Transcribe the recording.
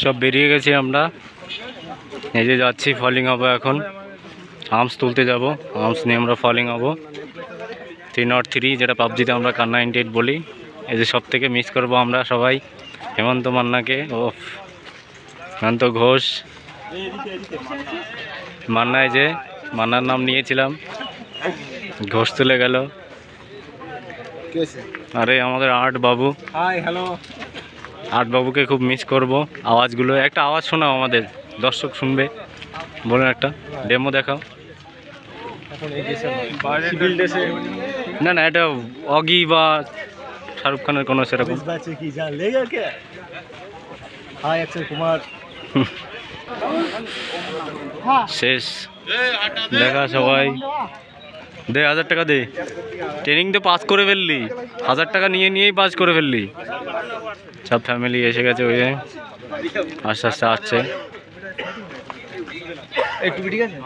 সব বেরিয়ে গেছি আমরা। এই যে যাচ্ছি, ফলিং হবো এখন। আর্মস তুলতে যাব, আর্মস নিয়ে আমরা ফলিং হবো 303, যেটা পাবজিতে আমরা কার 98 বলি। এই যে সব থেকে মিস করবো আমরা সবাই হেমন্ত মান্নাকে। ও হেমন্ত ঘোষ, মান্নায় যে মান্নার নাম নিয়েছিলাম, ঘোষ তুলে গেল। আরে আমাদের আর্ট বাবু, হাই হ্যালো। আর্ট বাবুকে খুব মিস করব। আওয়াজগুলো, একটা আওয়াজ শোনাও, আমাদের দর্শক শুনবে। বলুন একটা ডেমো দেখাও। না না, এটা অগি বা শাহরুখ খানের কোনো সেরকম। শেষ দেখা সবাই। দে 1000 টাকা দে, ট্রেনিং তো পাস করে ফেললি, 1000 টাকা নিয়েই পাস করে ফেললি। সব ফ্যামিলি এসে গেছে, ওই যে আস্তে আস্তে আসছে। ঠিক আছে।